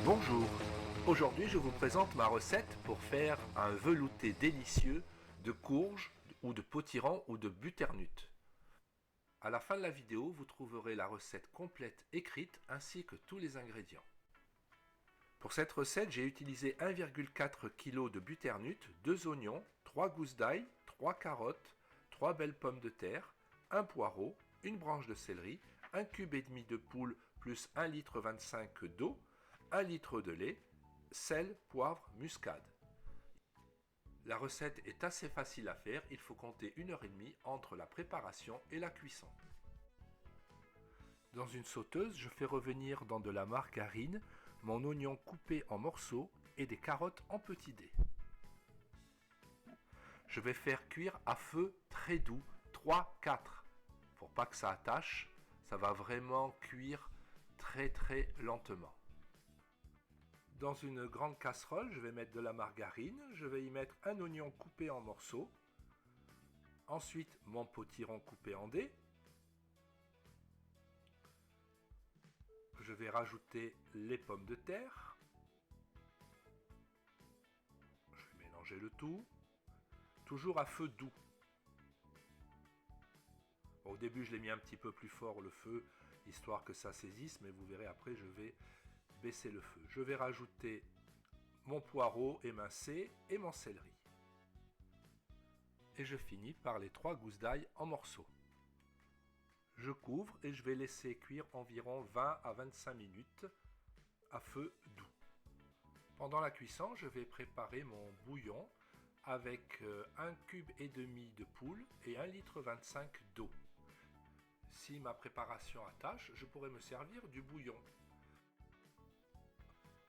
Bonjour, aujourd'hui je vous présente ma recette pour faire un velouté délicieux de courge ou de potiron ou de butternut. À la fin de la vidéo, vous trouverez la recette complète écrite ainsi que tous les ingrédients. Pour cette recette, j'ai utilisé 1,4 kg de butternut, 2 oignons, 3 gousses d'ail, 3 carottes, 3 belles pommes de terre, un poireau, une branche de céleri, 1,5 cube de poule plus 1,25 litre d'eau, 1 litre de lait, sel, poivre, muscade. La recette est assez facile à faire, il faut compter 1h30 entre la préparation et la cuisson. Dans une sauteuse, je fais revenir dans de la margarine mon oignon coupé en morceaux et des carottes en petits dés. Je vais faire cuire à feu très doux, 3-4. Pour pas que ça attache, ça va vraiment cuire très lentement. Dans une grande casserole, je vais mettre de la margarine, je vais y mettre un oignon coupé en morceaux, ensuite mon potiron coupé en dés, je vais rajouter les pommes de terre, je vais mélanger le tout, toujours à feu doux. Bon, au début je l'ai mis un petit peu plus fort le feu, histoire que ça saisisse, mais vous verrez après je vais baisser le feu. Je vais rajouter mon poireau émincé et mon céleri. Et je finis par les 3 gousses d'ail en morceaux. Je couvre et je vais laisser cuire environ 20 à 25 minutes à feu doux. Pendant la cuisson, je vais préparer mon bouillon avec 1,5 cube de poule et 1,25 litre d'eau. Si ma préparation attache, je pourrais me servir du bouillon.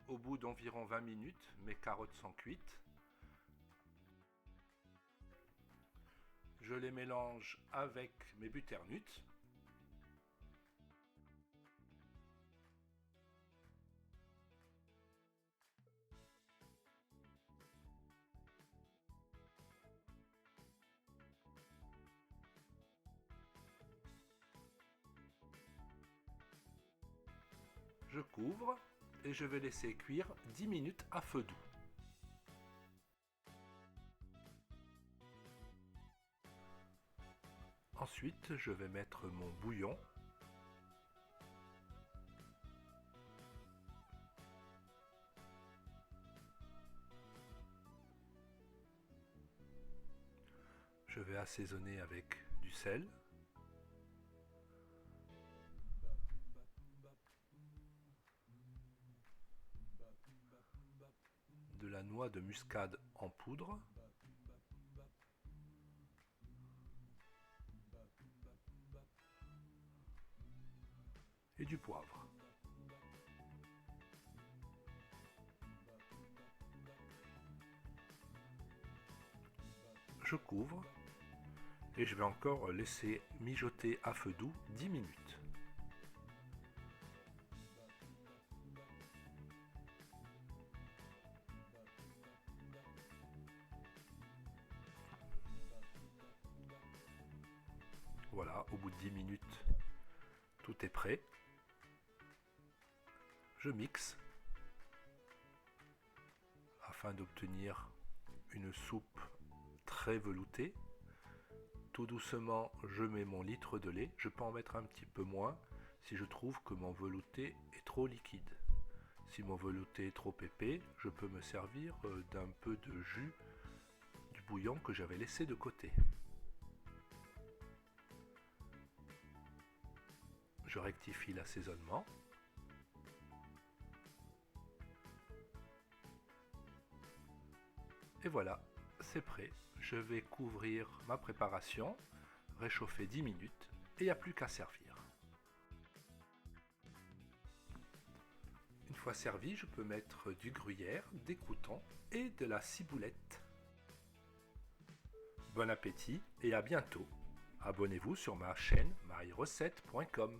Au bout d'environ 20 minutes, mes carottes sont cuites. Je les mélange avec mes butternuts. Je couvre et je vais laisser cuire 10 minutes à feu doux. Ensuite, je vais mettre mon bouillon. Je vais assaisonner avec du sel, de la noix de muscade en poudre, et du poivre. Je couvre et je vais encore laisser mijoter à feu doux 10 minutes. Voilà, au bout de 10 minutes, tout est prêt. Je mixe afin d'obtenir une soupe très veloutée. Tout doucement, je mets mon litre de lait. Je peux en mettre un petit peu moins si je trouve que mon velouté est trop liquide. Si mon velouté est trop épais, je peux me servir d'un peu de jus du bouillon que j'avais laissé de côté. Je rectifie l'assaisonnement. Et voilà, c'est prêt. Je vais couvrir ma préparation, réchauffer 10 minutes et il n'y a plus qu'à servir. Une fois servi, je peux mettre du gruyère, des croûtons et de la ciboulette. Bon appétit et à bientôt! Abonnez-vous sur ma chaîne myrecette.com.